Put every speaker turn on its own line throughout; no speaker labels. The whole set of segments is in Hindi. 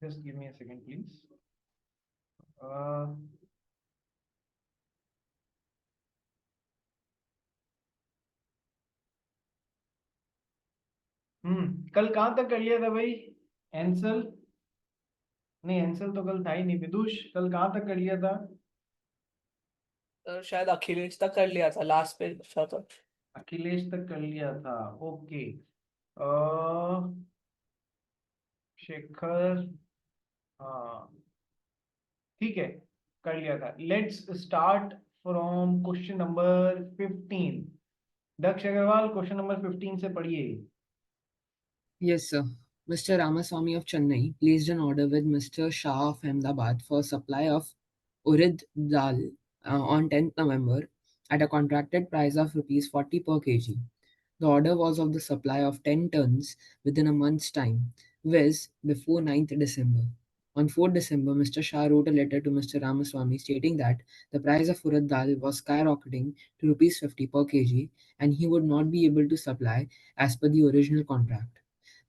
Just give me a second, please. कल कहाँ तक कर लिया था भाई? एंसल नहीं, एंसल तो कल था ही नहीं। विदुष, कल कहाँ तक कर लिया था?
शायद अखिलेश तक कर लिया था, लास्ट पे था।
अखिलेश तक कर लिया था। ओके। शेखर, हाँ ठीक है, कर लिया था। Let's start from question number 15। Daksh Agarwal, question number 15 से पढ़िए।
Yes, sir. Mr. Ramaswamy of Chennai placed an order with Mr. Shah of Ahmedabad for supply of Urid dal on 10th November at a contracted price of rupees 40 per kg. The order was of the supply of 10 tons within a month's time, viz. before 9th December. On 4th December, Mr. Shah wrote a letter to Mr. Ramaswamy stating that the price of urad dal was skyrocketing to rupees 50 per kg and he would not be able to supply as per the original contract.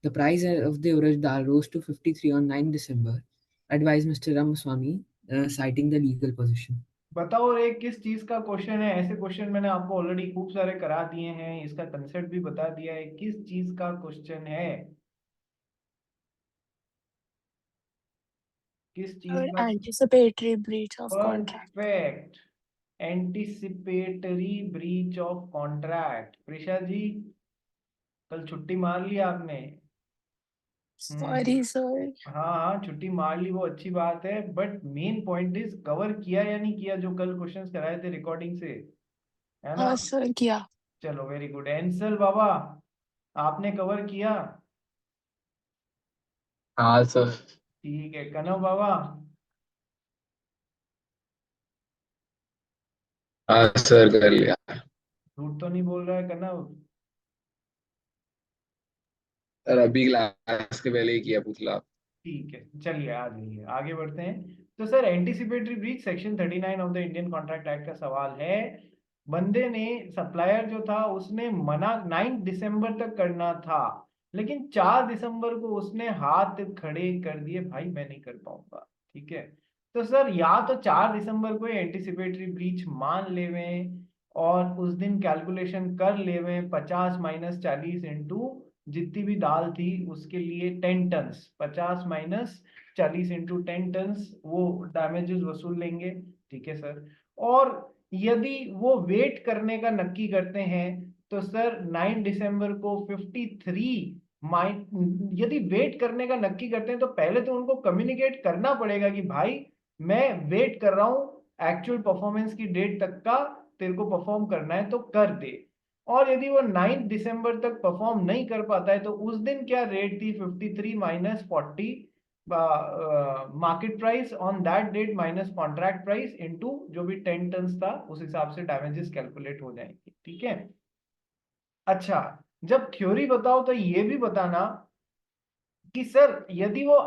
The price of the urad dal rose to 53 on 9 December, advised Mr. Ramaswamy, citing the legal position.
बताओ रे, किस चीज का क्वेश्चन है? ऐसे क्वेश्चन मैंने आपको ऑलरेडी खूब सारे करा दिए हैं, इसका कंसेप्ट भी बता दिया है। किस चीज का क्वेश्चन है? किस चीज का?
Anticipatory breach of contract.
Perfect, anticipatory breach of contract. Prisha ji, कल छुट्टी मार ली आपने?
Sorry sir.
हाँ हाँ, छुट्टी मार ली, वो अच्छी बात है, but main point is cover किया या नहीं किया जो कल क्वेश्चंस कराए थे रिकॉर्डिंग से, है ना?
हाँ सर, किया।
चलो वेरी गुड। एंसल बाबा, आपने कवर किया?
हाँ सर।
ठीक है। कनव बाबा?
हाँ सर, कर लिया।
झूठ तो नहीं बोल रहा है कनव?
सर अभी क्लास के पहले ही किया, पूछला।
ठीक है, चलिए आ जाइए, आगे बढ़ते हैं। तो sir, anticipatory breach section 39 of the Indian contract act का सवाल है। बंदे ने, सप्लायर जो था, उसने मना 9 दिसंबर तक करना था, लेकिन 4 दिसंबर को उसने हाथ खड़े कर दिए, भाई मैं नहीं कर पाऊंगा। ठीक है, तो सर या तो 4 दिसंबर को एंटीसिपेटरी ब्रीच मान लेवें और उस दिन कैलकुलेशन कर लेवें, 50 माइनस 40 इंटू जितनी भी दाल थी उसके लिए 10 टन्स, 50 माइनस 40 इंटू 10 टन्स, वो डैमेजेस वसूल लेंगे। ठीक है सर। और यदि वो वेट करने का नक्की करते हैं तो सर 9 दिसंबर को 53 यदि वेट करने का नक्की करते हैं तो पहले तो उनको कम्युनिकेट करना पड़ेगा कि भाई मैं वेट कर रहा हूं एक्चुअल परफॉर्मेंस की डेट तक का, तेरे को परफॉर्म करना है तो कर दे। और यदि वो 9 दिसंबर तक परफॉर्म नहीं कर पाता है तो उस दिन क्या रेट थी? 53 minus 40 market price on that date minus contract price into जो भी 10 टन था, उस हिसाब से डैमेजेस कैलकुलेट हो जाएंगे। ठीक है। अच्छा, जब थ्योरी बताओ तो ये भी बताना कि सर यदि वो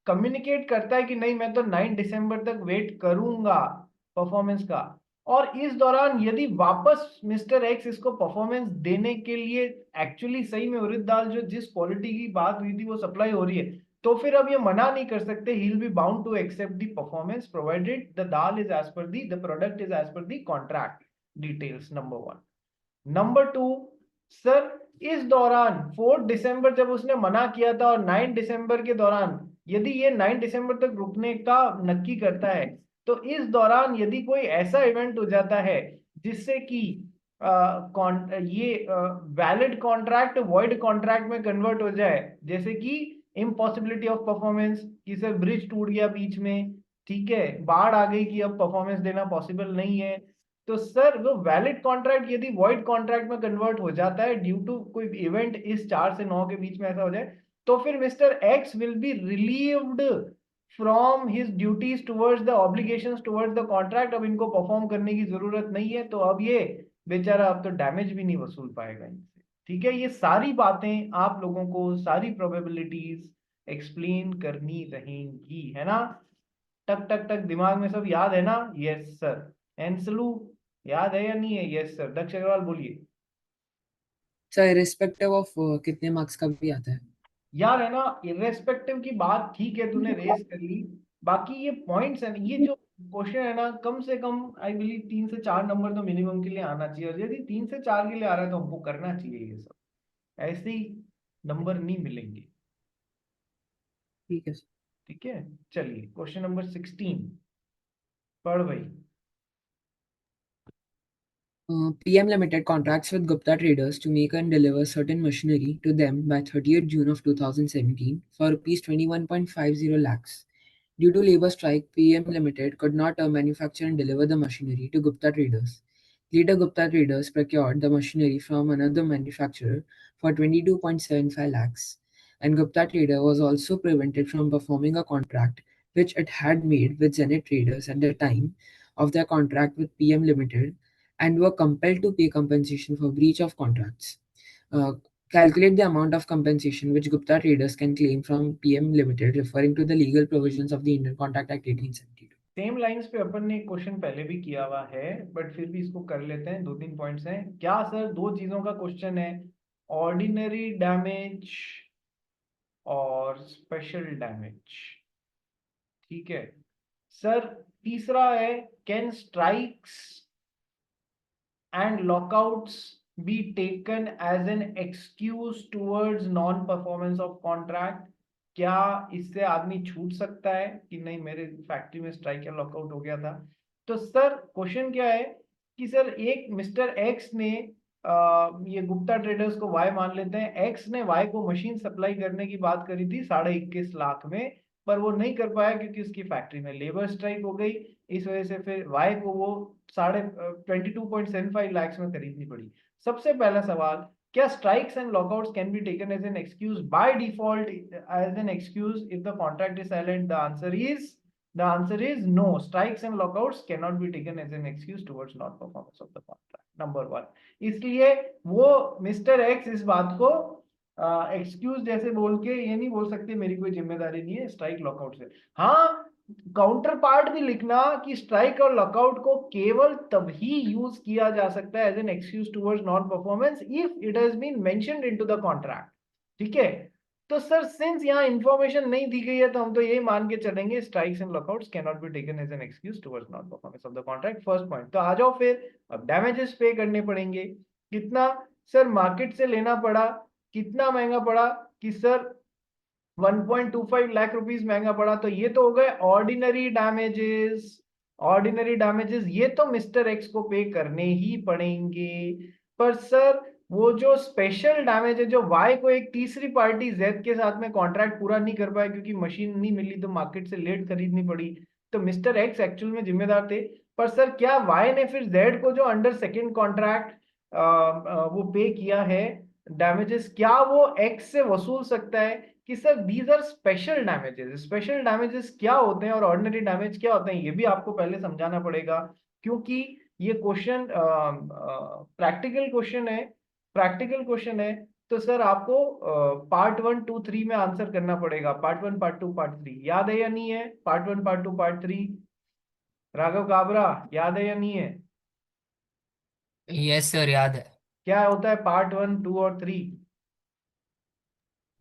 कम्युनिकेट करता है कि नहीं मैं तो 9 दिसंबर तक वेट करूंगा परफॉर्मेंस का, और इस दौरान यदि वापस मिस्टर एक्स इसको परफॉर्मेंस देने के लिए एक्चुअली सही में उड़द दाल जो जिस क्वालिटी की बात हुई थी वो सप्लाई हो रही है, तो फिर अब ये मना नहीं कर सकते। He will be bound to accept the performance provided the dal is as per the product is as per the contract details. Number 1। Number 2, sir इस दौरान 4 दिसंबर जब उसने मना किया था और 9 दिसंबर के दौरान यदि ये 9 दिसंबर तक रुकने का नक्की करता है, तो इस दौरान यदि कोई ऐसा इवेंट हो जाता है जिससे कि ये वैलिड कॉन्ट्रैक्ट वॉइड कॉन्ट्रैक्ट में कन्वर्ट हो जाए, जैसे कि इम्पॉसिबिलिटी ऑफ परफॉर्मेंस, कि सर ब्रिज टूट गया बीच में, ठीक है, बाढ़ आ गई कि अब परफॉर्मेंस देना पॉसिबल नहीं है, तो सर वो वैलिड कॉन्ट्रैक्ट यदि वॉइड कॉन्ट्रैक्ट में कन्वर्ट हो जाता है ड्यू टू कोई इवेंट इस 4 से 9 के बीच में ऐसा हो जाए, तो फिर mister x will be relieved from his duties towards the obligations towards the contract. अब इनको परफॉर्म करने की जरूरत नहीं है, तो अब ये बेचारा अब तो डैमेज भी नहीं वसूल पाएगा इनसे। ठीक है, ये सारी बातें आप लोगों को, सारी प्रोबेबिलिटीज एक्सप्लेन करनी रहेंगी, है ना? टक टक टक दिमाग में सब याद है ना? Yes sir. एंसलू, याद है या नहीं है? Yes sir. दक्ष अग्रवाल बोलिए।
सर, irrespective of कितने मार्क्स का भी आता है?
यार है ना, इर्रेस्पेक्टिव की बात ठीक है, तूने रेस कर ली, बाकी ये पॉइंट्स है ना, ये जो क्वेश्चन है ना, कम से कम आई बिलीव 3 से 4 नंबर तो मिनिमम के लिए आना चाहिए, और यदि 3 से 4 के लिए आ रहा है तो हमको करना चाहिए ये सब, ऐसे ही नंबर नहीं मिलेंगे।
ठीक है।
ठीक है, चलिए क्वेश्चन नंबर 16 पढ़ भाई।
PM Limited contracts with Gupta Traders to make and deliver certain machinery to them by 30th June of 2017 for rupees 21.50 lakhs. Due to labor strike, PM Limited could not manufacture and deliver the machinery to Gupta Traders. Later, Gupta Traders procured the machinery from another manufacturer for 22.75 lakhs, and Gupta Trader was also prevented from performing a contract which it had made with Zenith Traders at the time of their contract with PM Limited, and were compelled to pay compensation for breach of contracts. Uh, Calculate the amount of compensation which Gupta Traders can claim from PM Limited, referring to the legal provisions of the Indian Contract Act 1872.
Same lines पे अपन ने क्वेश्चन पहले भी किया हुआ है, बट फिर भी इसको कर लेते हैं। 2-3 पॉइंट्स हैं क्या सर? 2 चीजों का क्वेश्चन है, ऑर्डिनरी डैमेज और स्पेशल डैमेज। ठीक है सर। तीसरा है, can strikes and lockouts be taken as an excuse towards non performance of contract? क्या इससे आदमी छूट सकता है कि नहीं मेरे फैक्ट्री में स्ट्राइक या लॉकआउट हो गया था? तो सर क्वेश्चन क्या है कि सर एक मिस्टर एक्स ने ये गुप्ता ट्रेडर्स को वाई मान लेते हैं, एक्स ने वाई को मशीन सप्लाई करने की बात करी थी 21.5 लाख में, पर वो नहीं कर पाया क्योंकि उसकी फैक्ट्री में लेबर स्ट्राइक हो गई। इस वजह से फिर वाई को वो 22.75 लाख में खरीदनी पड़ी। सबसे पहला सवाल, क्या strikes and lockouts can be taken as an excuse by default as an excuse if the contract is silent? The answer is no, strikes and lockouts can not be taken as an excuse towards not performance of the contract. Number 1। इसलिए वो मिस्टर एक्स इस बात को एक्सक्यूज जैसे बोल के ये नहीं बोल सकते मेरी कोई जिम्मेदारी नहीं है स्ट्राइक लॉकआउट से। हाँ, काउंटर पार्ट भी लिखना कि स्ट्राइक और लॉकआउट को केवल तभी यूज किया जा सकता है as an excuse towards non performance if it has been mentioned into the contract. ठीक है, तो सर सिंस यहाँ इंफॉर्मेशन नहीं दी गई है तो हम तो यही मान के चलेंगे strikes and lockouts can not be taken as an excuse towards non performance of the contract. First point. तो आ जाओ फिर, अब डैमेजेस पे करने पड़ेंगे। कितना सर? मार्केट से लेना पड़ा, कितना महंगा पड़ा कि सर 1.25 लाख रुपीस महंगा पड़ा। तो ये तो हो गए ऑर्डिनरी डैमेजेस। ऑर्डिनरी डैमेजेस ये तो मिस्टर एक्स को पे करने ही पड़ेंगे, पर सर वो जो स्पेशल डैमेज है, जो वाई को एक तीसरी पार्टी जेड के साथ में कॉन्ट्रैक्ट पूरा नहीं कर पाया क्योंकि मशीन नहीं मिली तो मार्केट से लेट खरीदनी पड़ी, तो मिस्टर एक्स एक्चुअल में जिम्मेदार थे। पर सर क्या वाई ने फिर जेड को जो अंडर सेकेंड कॉन्ट्रैक्ट वो पे किया है डैमेजेस, क्या वो एक्स से वसूल सकता है? कि sir these are special damages. Special damages क्या होते हैं और ऑर्डिनरी डैमेज क्या होते हैं, ये भी आपको पहले समझाना पड़ेगा, क्योंकि ये क्वेश्चन प्रैक्टिकल क्वेश्चन है। प्रैक्टिकल क्वेश्चन है तो सर आपको पार्ट 1, 2, 3 में आंसर करना पड़ेगा। पार्ट 1, पार्ट 2, पार्ट 3 याद है या नहीं है? Part 1, part 2, part 3 Raghav Kabra याद है या नहीं है?
यस सर, याद है।
क्या होता है पार्ट 1, 2 और 3?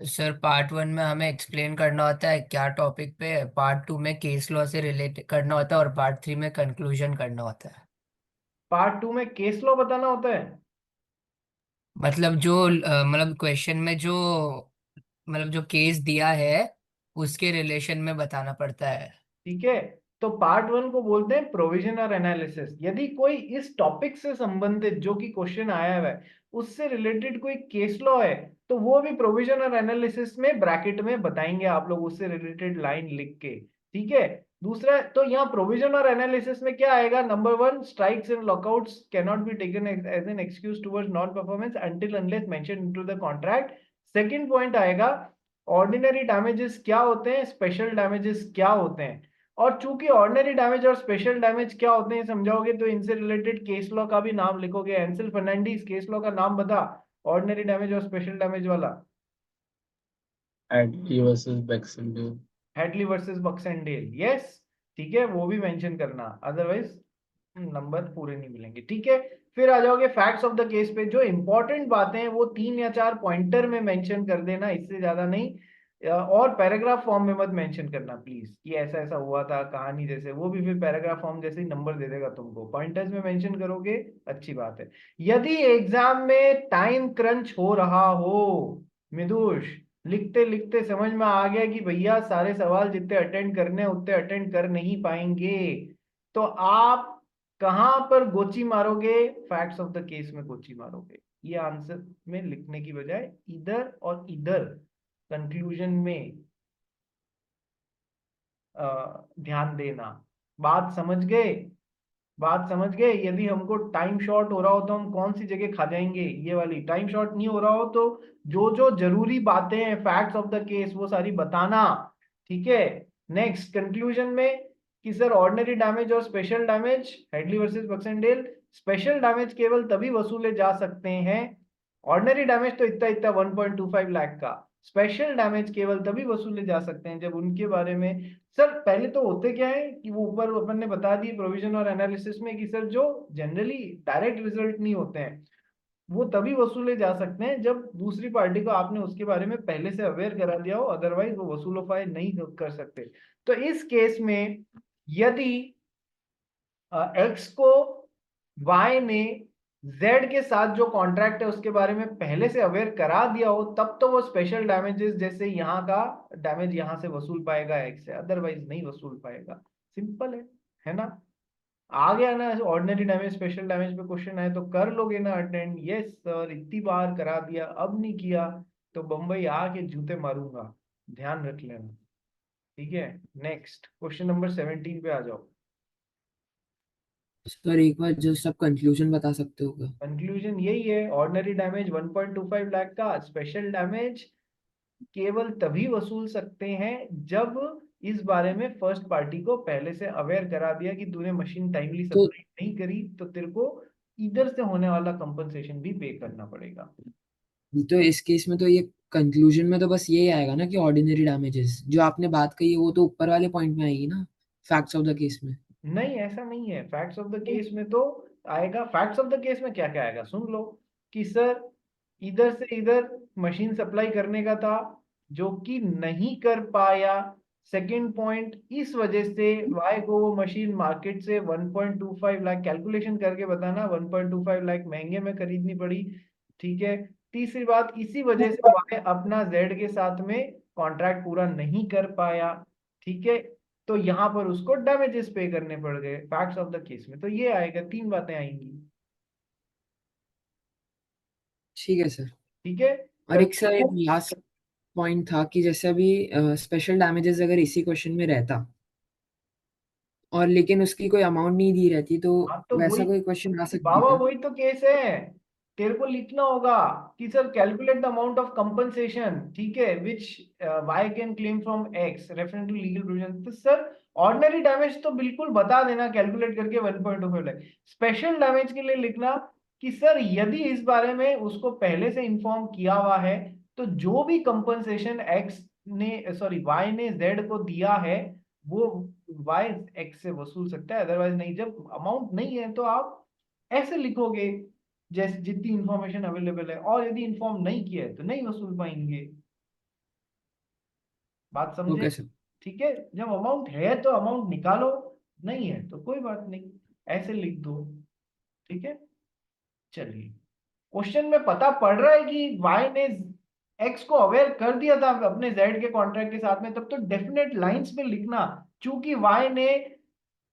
सर पार्ट 1 में हमें एक्सप्लेन करना होता है क्या टॉपिक पे, पार्ट 2 में केस लॉ से रिलेट करना होता है और पार्ट 3 में कंक्लूजन करना होता है।
पार्ट 2 में केस लॉ बताना होता है।
मतलब जो मतलब क्वेश्चन में जो मतलब जो केस दिया है उसके रिलेशन में बताना पड़ता है।
ठीक है, तो पार्ट 1 को बोलते हैं प्रोविजन और एनालिसिस। यदि कोई इस टॉपिक से संबंधित जो कि क्वेश्चन आया हुआ है उससे रिलेटेड कोई केस लॉ है तो वो भी प्रोविजन और एनालिसिस में ब्रैकेट में बताएंगे आप लोग, उससे रिलेटेड लाइन लिख के। ठीक है, दूसरा तो यहाँ प्रोविजन और एनालिसिस में क्या आएगा? Number 1, strikes and lockouts can not be taken as an excuse towards non performance until unless mentioned into the contract. Second point आएगा ऑर्डिनरी डैमेजेस क्या होते हैं, स्पेशल डैमेजेस क्या होते हैं। और चूंकि ऑर्डिनरी डैमेज और स्पेशल डैमेज क्या होते हैं समझाओगे तो इनसे रिलेटेड केस लॉ का भी नाम लिखोगे। एंसेल फर्नांडीज केस लॉ का नाम बता, ऑर्डिनरी डैमेज और स्पेशल डैमेज वाला।
Hadley versus Baxendale।
Hadley versus Baxendale, yes. ठीक है, वो भी मेंशन करना, अदरवाइज नंबर पूरे नहीं मिलेंगे। ठीक है, फिर आ जाओगे फैक्ट्स ऑफ द केस पे। जो इंपॉर्टेंट बातें हैं वो 3 या 4 पॉइंटर में मेंशन कर देना, इससे ज्यादा नहीं। और पैराग्राफ फॉर्म में मत मेंशन करना प्लीज कि ऐसा ऐसा हुआ था कहानी जैसे, वो भी फिर पैराग्राफ फॉर्म जैसे ही नंबर दे देगा तुमको। पॉइंटर्स में मेंशन करोगे, अच्छी बात है। यदि एग्जाम में टाइम क्रंच हो रहा हो, मिदुष, लिखते लिखते समझ में आ गया कि भैया सारे सवाल जितने अटेंड करने हैं उतने अटेंड कर नहीं पाएंगे, तो आप कहां पर गोची मारोगे? फैक्ट्स ऑफ द केस में गोची मारोगे। ये आंसर में लिखने की बजाय इधर और इधर कंक्लूजन में ध्यान देना। बात समझ गए? बात समझ गए? यदि हमको टाइम शॉर्ट हो रहा हो तो हम कौन सी जगह खा जाएंगे? ये वाली। टाइम शॉर्ट नहीं हो रहा हो तो जो जो जरूरी बातें हैं फैक्ट्स ऑफ द केस वो सारी बताना, ठीक है। नेक्स्ट कंक्लूजन में कि सर ऑर्डिनरी डैमेज और special damage, Hadley versus Baxendale, special damage केवल तभी वसूले जा सकते हैं, ऑर्डिनरी डैमेज तो इतना इतना 1.25 लाख का, स्पेशल डैमेज केवल तभी वसूले जा सकते हैं जब उनके बारे में, सर पहले तो होते क्या है कि वो ऊपर अपन ने बता दिए प्रोविजन और एनालिसिस में कि सर जो जनरली डायरेक्ट रिजल्ट नहीं होते हैं वो तभी वसूले जा सकते हैं जब दूसरी पार्टी को आपने उसके बारे में पहले से अवेयर करा दिया हो, अदरवाइज वो वसूलोफाई नहीं कर सकते। तो इस केस में यदि एक्स को वाई ने जेड के साथ जो कॉन्ट्रैक्ट है उसके बारे में पहले से अवेयर करा दिया हो, तब तो वो स्पेशल डैमेजेस जैसे यहाँ का डैमेज यहाँ से वसूल पाएगा एक्स से, अदरवाइज नहीं वसूल पाएगा। सिंपल है ना? आ गया ना? ऑर्डिनरी डैमेज स्पेशल डैमेज पे क्वेश्चन आए तो कर लोगे ना अटेंड? यस सर, इतनी बार करा दिया, अब नहीं किया तो बंबई आके जूते मारूंगा, ध्यान रख लेना, ठीक है। नेक्स्ट क्वेश्चन नंबर 17 पे आ जाओ।
सर एक बार जस्ट आप कंक्लूजन बता सकते हो क्या?
कंक्लूजन यही है, ऑर्डिनरी डैमेज 1.25 लाख का, स्पेशल डैमेज केवल तभी वसूल सकते हैं जब इस बारे में फर्स्ट पार्टी को पहले से अवेयर करा दिया कि तूने मशीन टाइमली
तो
सप्लाई नहीं करी तो तेरे को इधर से होने वाला कंपनसेशन भी पे करना पड़ेगा।
इस केस में तो ये कंक्लूजन में तो बस ये आएगा ना कि ऑर्डिनरी डैमेजेस जो आपने बात कही है वो तो ऊपर वाले पॉइंट में आएगी ना, फैक्ट्स ऑफ द केस में।
नहीं, ऐसा नहीं है। फैक्ट्स ऑफ द केस में तो आएगा। फैक्ट्स ऑफ द केस में क्या क्या आएगा सुन लो, कि सर इधर से इधर मशीन सप्लाई करने का था जो कि नहीं कर पाया, सेकंड पॉइंट इस वजह से वाई को वो मशीन मार्केट से 1.25 लाख, कैलकुलेशन करके बताना, 1.25 लाख महंगे में खरीदनी पड़ी, ठीक है। तीसरी बात, इसी वजह से वाई अपना जेड के साथ में कॉन्ट्रैक्ट पूरा नहीं कर पाया, ठीक है। तो यहां पर उसको डैमेजेस पे करने पड़ गए फैक्ट्स ऑफ द केस में। तो ये आएगा, 3 बातें आएंगी,
ठीक है सर।
ठीक है।
और एक सर एक लास्ट पॉइंट था कि जैसे अभी स्पेशल डैमेजेस अगर इसी क्वेश्चन में रहता और लेकिन उसकी कोई अमाउंट नहीं दी रहती तो
हाँ तो
वैसा
वही
कोई क्वेश्चन आ सकती
बाबा,
है?
वही तो केस है। तेरे को लिखना होगा कि sir calculate the amount of compensation, ठीक है, which Y can claim from X reference to legal provision. तो सर ऑर्डिनरी डैमेज तो बिल्कुल बता देना कैलकुलेट करके 1.25 लाख। स्पेशल डैमेज के लिए लिखना कि सर यदि इस बारे में उसको पहले से इन्फॉर्म किया हुआ है तो जो भी कंपनसेशन एक्स ने, सॉरी वाई ने जेड को दिया है वो वाई एक्स से वसूल सकता है, अदरवाइज नहीं। जब अमाउंट नहीं है तो आप ऐसे लिखोगे जैसे जितनी इंफॉर्मेशन अवेलेबल है, और यदि इन्फॉर्म नहीं किया है तो नहीं वसूल पाएंगे। बात समझे?
Okay sir.
ठीक है, जब अमाउंट है तो अमाउंट निकालो, नहीं है तो कोई बात नहीं, ऐसे लिख दो, ठीक है। चलिए, क्वेश्चन में पता पड़ रहा है कि वाई ने एक्स को अवेयर कर दिया था अपने जेड के कॉन्ट्रैक्ट के साथ में, तब तो डेफिनेट लाइंस में लिखना। चूंकि वाई ने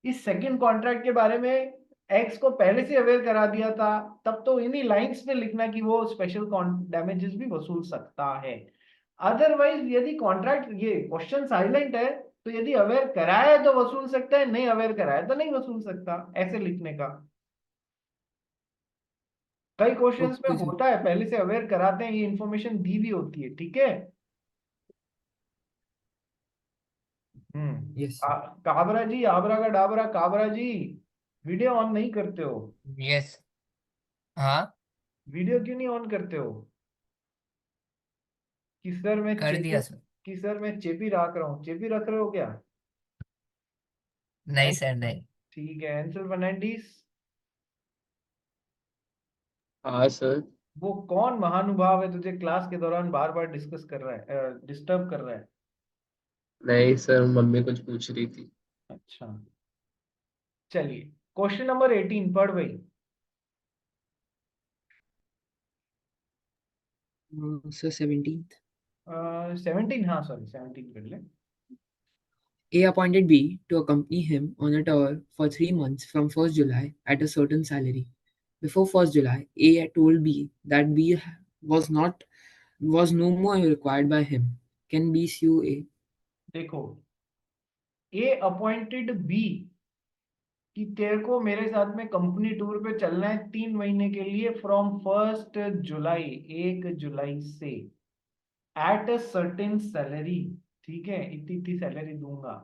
इस सेकंड कॉन्ट्रैक्ट के बारे में एक्स को पहले से अवेयर करा दिया था, तब तो इन्हीं लाइंस में लिखना कि वो स्पेशल डैमेजेस भी वसूल सकता है। अदरवाइज यदि कॉन्ट्रैक्ट, ये क्वेश्चन साइलेंट है, तो यदि अवेयर कराया है तो वसूल सकता है, नहीं अवेयर कराया तो नहीं वसूल सकता, ऐसे लिखने का। कई क्वेश्चंस में
ओके सर।
होता है पहले से अवेयर कराते हैं, ये इन्फॉर्मेशन दी भी होती है, ठीक है।
यस।
काबरा जी, आबरा का डाबरा, काबरा जी, वीडियो ऑन नहीं करते हो?
यस। हाँ,
वीडियो क्यों नहीं ऑन करते हो? कि सर मैं
कर
चेपी,
दिया सर।
कि सर मैं चेपी रख रहा हूँ, चेपी रख रहे हो क्या?
नहीं
नहीं,
सर, नहीं।
ठीक है। एंसल फर्नांडिस,
हाँ सर।
वो कौन महानुभाव है तुझे क्लास के दौरान बार बार डिस्कस कर रहा है, डिस्टर्ब कर रहा है?
नहीं सर, मम्मी कुछ पूछ रही थी।
अच्छा, चलिए क्वेश्चन नंबर 18 पढ़ भाई।
Sir, 17th.
17, हाँ सॉरी 17 कर ले।
A appointed B to accompany him on a tour for 3 months from 1st July at a certain salary. Before 1st July, A had told B that B was no more required by him. Can B sue A?
देखो, ए अपॉइंटेड बी कि तेरे को मेरे साथ में कंपनी टूर पे चलना है 3 महीने के लिए फ्रॉम 1 जुलाई, 1 जुलाई से, एट अ सर्टेन सैलरी। ठीक है, इतनी इतनी सैलरी दूंगा।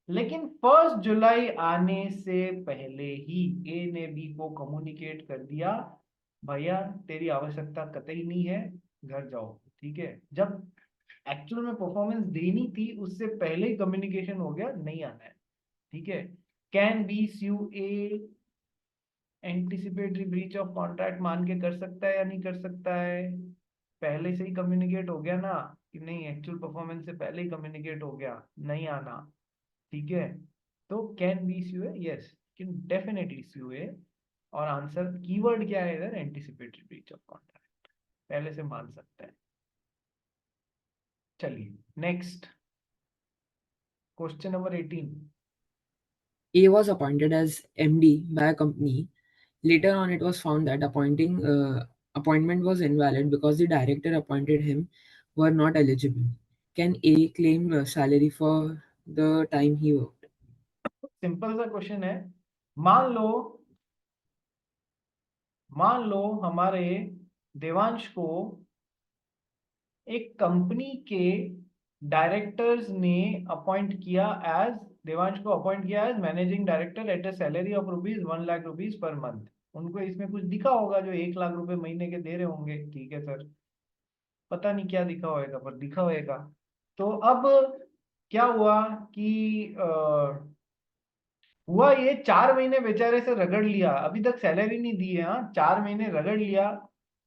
लेकिन 1 जुलाई आने से पहले ही ए ने बी को कम्युनिकेट कर दिया, भैया तेरी आवश्यकता कतई नहीं है, घर जाओ। ठीक है, जब एक्चुअल में परफॉर्मेंस देनी थी उससे पहले ही कम्युनिकेशन हो गया, नहीं आना है। ठीक है, can be sue a anticipatory breach of contract मान के कर सकता है या नहीं कर सकता है? पहले से ही कम्युनिकेट हो गया ना कि नहीं, एक्चुअल परफॉर्मेंस से पहले ही कम्युनिकेट हो गया, नहीं आना। ठीक है, तो can be sue A, yes can definitely sue A. और आंसर कीवर्ड क्या है इधर? एंटिसिपेटरी ब्रीच ऑफ कॉन्ट्रैक्ट, पहले से मान सकता है। चलिए next, question number 18।
A was appointed as MD by a company. Later on, it was found that appointment was invalid because the director appointed him were not eligible. Can A claim salary for the time he worked?
Simple सा क्वेश्चन है। मान लो मान लो हमारे देवांश को एक कंपनी के डायरेक्टर्स ने अपॉइंट किया एज, देवांश को अपॉइंट किया as managing director at a salary of ₹1,00,000 per month. उनको इसमें कुछ दिखा होगा जो 1,00,000 महीने के दे रहे होंगे। ठीक है सर, पता नहीं क्या दिखा होएगा पर दिखा होएगा। तो अब क्या हुआ कि हुआ ये 4 महीने बेचारे से रगड़ लिया, अभी तक सैलरी नहीं दी है। हाँ, 4 महीने रगड़ लिया,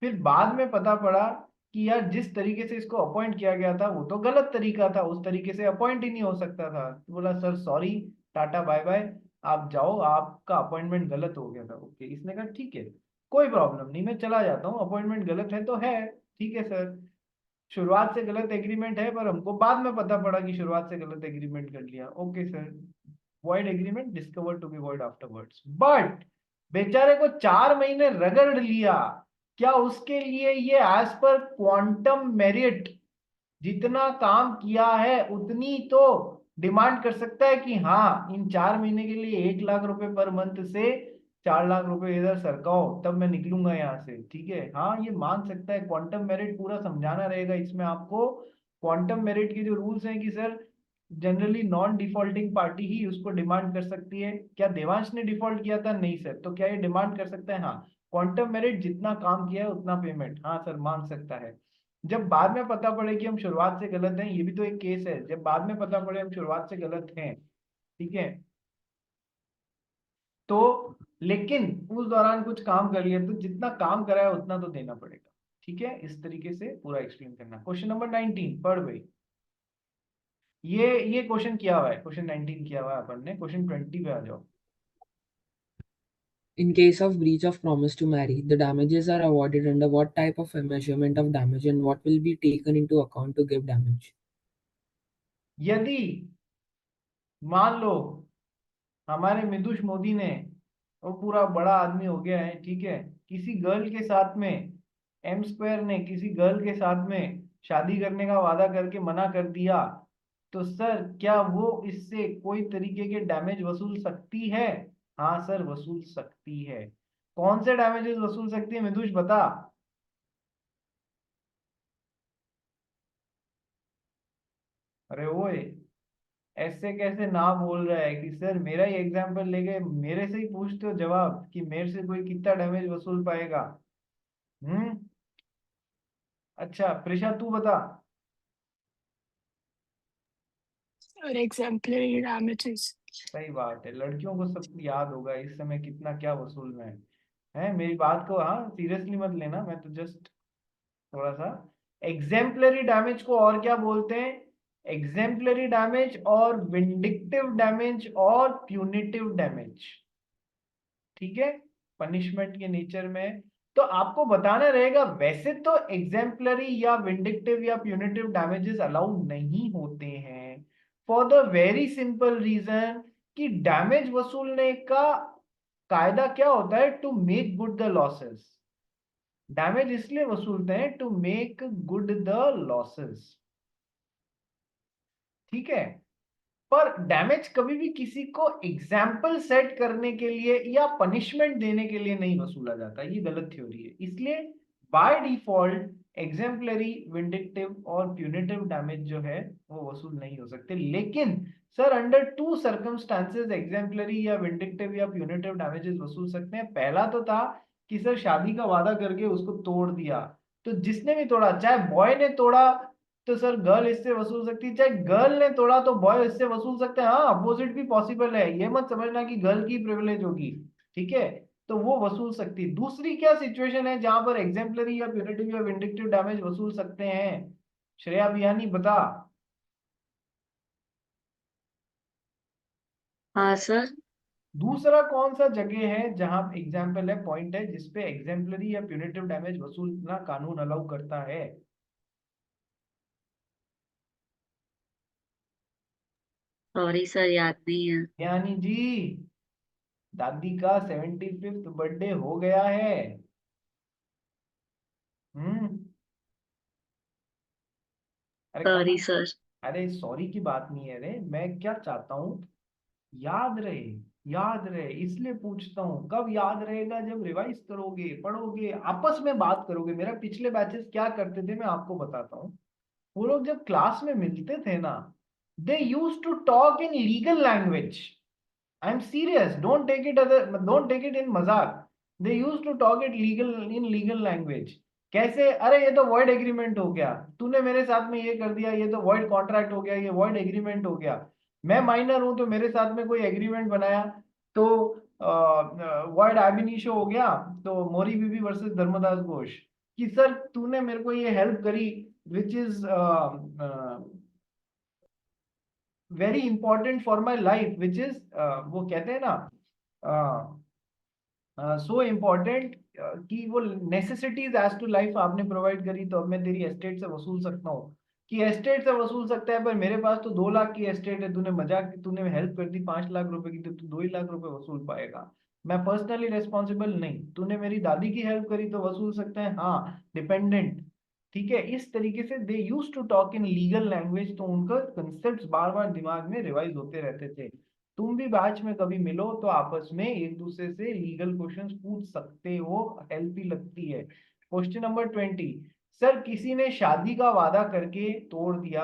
फिर बाद में पता पड़ा कि यार जिस तरीके से इसको अपॉइंट किया गया था वो तो गलत तरीका था, उस तरीके से अपॉइंट ही नहीं हो सकता था। तो बोला sir sorry, tata bye bye, आप जाओ, आपका अपॉइंटमेंट गलत हो गया था। ओके, इसने कहा ठीक है कोई प्रॉब्लम नहीं, मैं चला जाता हूँ, अपॉइंटमेंट गलत है तो है। ठीक है सर, शुरुआत से गलत एग्रीमेंट है पर हमको बाद में पता पड़ा कि शुरुआत से गलत एग्रीमेंट कर लिया। Okay sir, void agreement discovered to be void afterwards, but बेचारे को 4 महीने रगड़ लिया। क्या उसके लिए ये एज पर क्वांटम मेरिट जितना काम किया है उतनी तो डिमांड कर सकता है कि हाँ इन 4 महीने के लिए 1,00,000 रुपए पर मंथ से 4,00,000 रुपए इधर सरकाओ तब मैं निकलूंगा यहाँ से। ठीक है, हाँ ये मान सकता है। क्वांटम मेरिट पूरा समझाना रहेगा इसमें आपको। क्वांटम मेरिट के जो रूल्स हैं कि sir generally non defaulting party ही उसको डिमांड कर सकती है। क्या देवांश ने डिफॉल्ट किया था? नहीं सर, तो क्या ये डिमांड कर सकता है? हाँ, क्वांटम मेरिट जितना काम किया है उतना पेमेंट, हाँ सर मान सकता है। जब बाद में पता पड़े कि हम शुरुआत से गलत हैं, ये भी तो एक केस है, जब बाद में पता पड़े हम शुरुआत से गलत हैं। ठीक है, तो लेकिन उस दौरान कुछ काम कर लिया तो जितना काम करा है उतना तो देना पड़ेगा। ठीक है, इस तरीके से पूरा एक्सप्लेन करना। क्वेश्चन नंबर 19 पढ़ भाई। ये क्वेश्चन किया हुआ है, क्वेश्चन 19 किया हुआ है अपन ने। क्वेश्चन 20 पे आ जाओ।
In case of breach of promise to marry, the damages are awarded under what type of a measurement of damage and what will be taken into account to give damage?
यदि मान लो हमारे मिदुष मोदी ने, वो पूरा बड़ा आदमी हो गया है, ठीक है, किसी गर्ल के साथ में, एम स्क्वायर ने किसी गर्ल के साथ में शादी करने का वादा करके मना कर दिया, तो सर क्या वो इससे कोई तरीके के डैमेज वसूल सकती है? हाँ सर वसूल सकती है। कौन से डैमेजेस वसूल सकती है मिदुष बता। अरे ओए, ऐसे कैसे ना बोल रहा है कि सर मेरा ही एग्जाम्पल लेके मेरे से ही पूछते हो जवाब कि मेरे से कोई कितना डैमेज वसूल पाएगा? हम्म, अच्छा प्रिशा तू बता।
और exemplary damages.
सही बात है, लड़कियों को सब याद होगा इस समय कितना क्या वसूलना है। है मेरी बात को हाँ सीरियसली मत लेना, मैं तो जस्ट थोड़ा सा। एग्जेम्पलरी डैमेज को और क्या बोलते हैं? एग्जेम्पलरी डैमेज और विंडिक्टिव डैमेज और प्यूनिटिव डैमेज, ठीक है, पनिशमेंट के नेचर में। तो आपको बताना रहेगा वैसे तो एग्जेम्पलरी या विंडिक्टिव या प्यूनिटिव डैमेजेस अलाउ नहीं होते हैं, for the very simple reason कि डैमेज वसूलने का कायदा क्या होता है? To make good the losses. Damage इसलिए वसूलते हैं to make good the losses, ठीक है। पर डैमेज कभी भी किसी को एग्जाम्पल सेट करने के लिए या पनिशमेंट देने के लिए नहीं वसूला जाता, ये गलत थ्योरी है। इसलिए बाय डिफॉल्ट एग्जेम्पलरी, विंडिक्टिव और प्यूनिटिव डैमेज जो है वो वसूल नहीं हो सकते। लेकिन sir under to circumstances exemplary या विंडिक्टिव या प्यूनिटिव डैमेजेस वसूल सकते हैं। पहला तो था कि सर शादी का वादा करके उसको तोड़ दिया, तो जिसने भी तोड़ा, चाहे बॉय ने तोड़ा तो सर गर्ल इससे वसूल सकती है, चाहे गर्ल ने तोड़ा तो बॉय इससे वसूल सकते हैं। हाँ अपोजिट भी पॉसिबल है, ये मत समझना कि गर्ल की प्रिविलेज होगी, ठीक है। तो वो वसूल सकती है। दूसरी क्या सिचुएशन है जहां पर एग्जेम्पलरी या प्यूनिटिव या विंडिक्टिव डैमेज वसूल सकते हैं? श्रेया बियानी बता।
हाँ सर।
दूसरा कौन सा जगह है जहां एग्जाम्पल है, पॉइंट है जिसपे एग्जेम्पलरी या प्यूनिटिव डैमेज वसूलना कानून अलाउ करता है?
सॉरी सर, याद नहीं है।
यानी जी दादी का 75th बर्थडे हो गया है। हम्म। अरे
सॉरी
कहा,
सर।
अरे सॉरी की बात नहीं है रे, मैं क्या चाहता हूँ याद रहे, याद रहे इसलिए पूछता हूँ। कब याद रहेगा? जब रिवाइज करोगे, पढ़ोगे, आपस में बात करोगे। मेरा पिछले बैचेस क्या करते थे मैं आपको बताता हूँ। वो लोग जब क्लास में मिलते थे ना, they use to talk in legal language. I am serious, don't take it in मजाक। They use to talk it legal, in legal language. कैसे? अरे ये तो वॉइड एग्रीमेंट हो गया, तूने मेरे साथ में ये कर दिया, ये तो वॉइड कॉन्ट्रैक्ट हो गया, ये वॉइड एग्रीमेंट हो गया। मैं माइनर हूं तो मेरे साथ में कोई एग्रीमेंट बनाया तो वॉइड एबिनिशो हो गया। तो मोरी बीबी वर्सेस धर्मदास घोष कि सर तूने मेरे को ये हेल्प करी which is very important for my life, which is वो कहते हैं ना सो इम्पोर्टेंट कि वो नेसेसिटीज एज टू लाइफ आपने प्रोवाइड करी, तो अब मैं तेरी एस्टेट से वसूल सकता हूँ। कि एस्टेट से वसूल सकता है, पर मेरे पास तो 2 लाख की एस्टेट है, तूने मजाक, तूने हेल्प कर दी 5 लाख रुपए की, तो तू 2 ही लाख रुपए वसूल पाएगा। मैं पर्सनली रेस्पॉन्सिबल नहीं। तूने मेरी दादी की हेल्प करी तो वसूल सकते हैं, हाँ डिपेंडेंट, ठीक है। इस तरीके से they use to talk in legal language, तो उनका कंसेप्ट बार बार दिमाग में रिवाइज होते रहते थे। तुम भी बैच में कभी मिलो तो आपस में एक दूसरे से लीगल क्वेश्चंस पूछ सकते हो, हेल्प भी लगती है। क्वेश्चन नंबर 20, सर किसी ने शादी का वादा करके तोड़ दिया,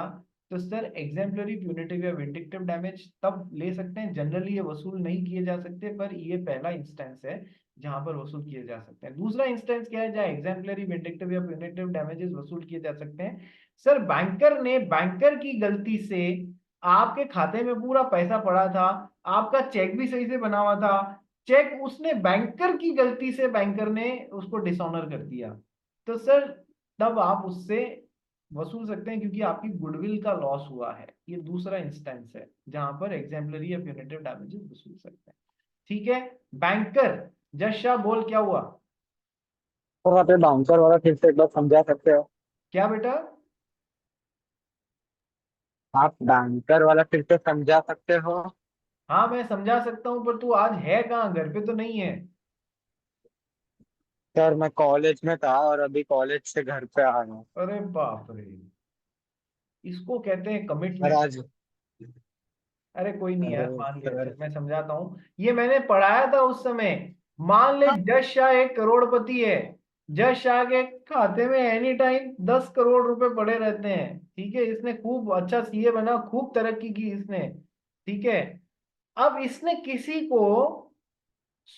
तो सर एग्जेम्पलरी, प्यूनिटिव या विंडिक्टिव डैमेज तब ले सकते हैं। जनरली ये वसूल नहीं किए जा सकते, पर ये पहला इंस्टेंस है जहां पर वसूल किए जा सकते हैं। दूसरा इंस्टेंस क्या है जहां एग्जेम्पलरी, विंडिक्टिव या प्यूनिटिव डैमेजेस वसूल किए जा सकते हैं? सर बैंकर की गलती से आपके खाते में पूरा पैसा पड़ा था, आपका चेक भी सही से बना हुआ था, चेक उसने बैंकर की गलती से बैंकर ने उसको डिसऑनर कर दिया, तो सर तब आप उससे वसूल सकते हैं क्योंकि आपकी गुडविल का लॉस हुआ है। ये दूसरा इंस्टेंस है जहां पर एग्जाम्पलरी या प्यूनिटिव डैमेजेस वसूल सकते हैं, ठीक है। बैंकर, जश शाह बोल क्या हुआ?
तो आप ये बाउंसर वाला फिर से एक बार समझा सकते हो?
क्या बेटा?
आप बैंकर वाला फिर से समझा सकते हो?
हाँ मैं समझा सकता हूँ, पर तू आज है कहाँ? घर पे तो नहीं है।
सर मैं कॉलेज में था और अभी कॉलेज से घर पे आ रहा हूँ।
अरे बाप रे, इसको कहते हैं
सर
कमिटमेंट।
आज।
अरे कोई नहीं
अरे
यार, मान लिया,
सर।
चल मैं समझाता हूँ। ये मैंने पढ़ाया था उस समय। मान ले जश शाह एक करोड़पति है, जश शाह के खाते में एनी टाइम 10 करोड़ रुपए पड़े रहते हैं, ठीक है। इसने खूब अच्छा सीए बना, खूब तरक्की की इसने, ठीक है। अब इसने किसी को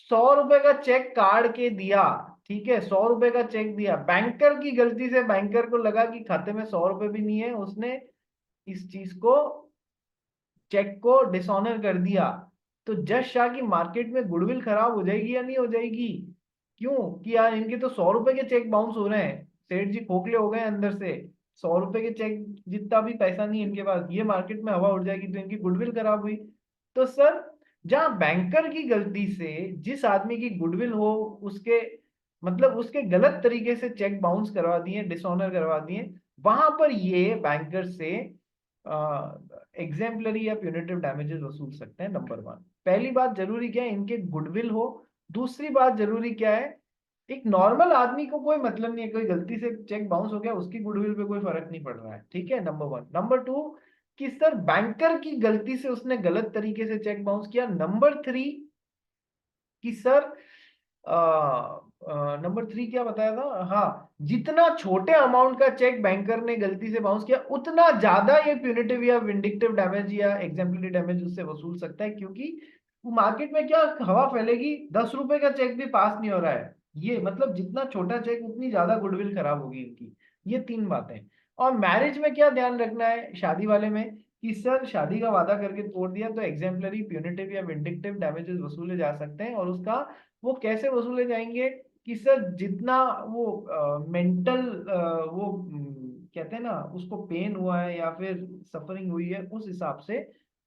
100 रुपए का चेक काट के दिया, ठीक है, 100 रुपए का चेक दिया। बैंकर की गलती से बैंकर को लगा कि खाते में 100 रुपए भी नहीं है, उसने इस चीज को, चेक को डिसऑनर कर दिया। तो जज शाह की मार्केट में गुडविल खराब हो जाएगी या नहीं हो जाएगी? क्यों कि यार इनके तो 100 रुपए के चेक बाउंस हो रहे हैं, सेठ जी खोखले हो गए अंदर से, 100 रुपए के चेक जितना भी पैसा नहीं इनके पास, ये मार्केट में हवा उड़ जाएगी तो इनकी गुडविल खराब हुई। तो सर जहां बैंकर की गलती से जिस आदमी की गुडविल हो उसके मतलब उसके गलत तरीके से चेक बाउंस करवा दिए, डिसऑनर करवा दिए, वहां पर ये बैंकर से एग्जेम्पलरी या प्यूनिटिव डैमेजेस वसूल सकते हैं। नंबर 1, पहली बात जरूरी क्या है, इनके गुडविल हो। दूसरी बात जरूरी क्या है, एक नॉर्मल आदमी को कोई मतलब नहीं है, कोई गलती से चेक बाउंस हो गया उसकी गुडविल पे कोई फर्क नहीं पड़ रहा है, ठीक है। नंबर 1। नंबर 2 कि सर बैंकर की गलती से उसने गलत तरीके से चेक बाउंस किया। नंबर 3 कि सर नंबर 3 क्या बताया था, हाँ, जितना छोटे अमाउंट का चेक बैंकर ने गलती से बाउंस किया उतना ज्यादा ये प्यूनिटिव या विंडिक्टिव डैमेज या एग्जेम्पलरी डैमेज उससे वसूल सकता है, क्योंकि मार्केट में क्या हवा फैलेगी, 10 रुपए का चेक भी पास नहीं हो रहा है, ये मतलब जितना छोटा चेक उतनी ज्यादा गुडविल खराब होगी इनकी। ये 3 बातें। और मैरिज में क्या ध्यान रखना है शादी वाले में कि सर शादी का वादा करके तोड़ दिया तो एग्जेम्पलरी, प्यूनिटिव या विंडिक्टिव डैमेजेस वसूले जा सकते हैं। और उसका वो कैसे वसूले जाएंगे कि सर जितना वो मेंटल वो कहते हैं ना उसको पेन हुआ है या फिर सफरिंग हुई है उस हिसाब से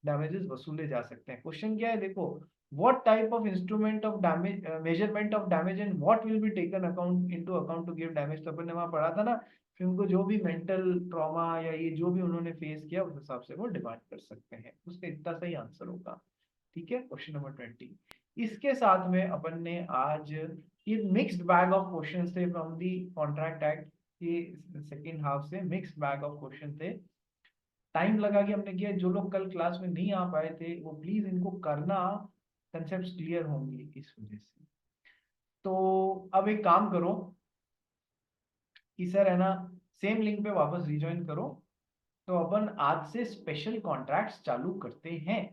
डैमेजेस वसूले जा सकते हैं। क्वेश्चन क्या है देखो, what type of instrument of damage measurement of damage and what will be taken account into account to give damage. तो अपन ने वहां पढ़ा था ना, फिर उनको जो भी मेंटल ट्रॉमा या ये जो भी उन्होंने फेस किया उस हिसाब से वो डिमांड कर सकते हैं। उसका इतना सही आंसर होगा, ठीक है। Question number 20। इसके साथ में अपन ने आज ये मिक्स्ड बैग ऑफ क्वेश्चन थे फ्रॉम दी कॉन्ट्रैक्ट एक्ट के सेकेंड हाफ से, मिक्स्ड बैग ऑफ क्वेश्चन थे, टाइम लगा के हमने किया। जो लोग कल क्लास में नहीं आ पाए थे वो प्लीज इनको करना, कंसेप्ट क्लियर होंगे इस वजह से। तो अब एक काम करो कि सर है ना सेम लिंक पे वापस रिज्वाइन करो, तो अपन आज से स्पेशल कॉन्ट्रैक्ट्स चालू करते हैं।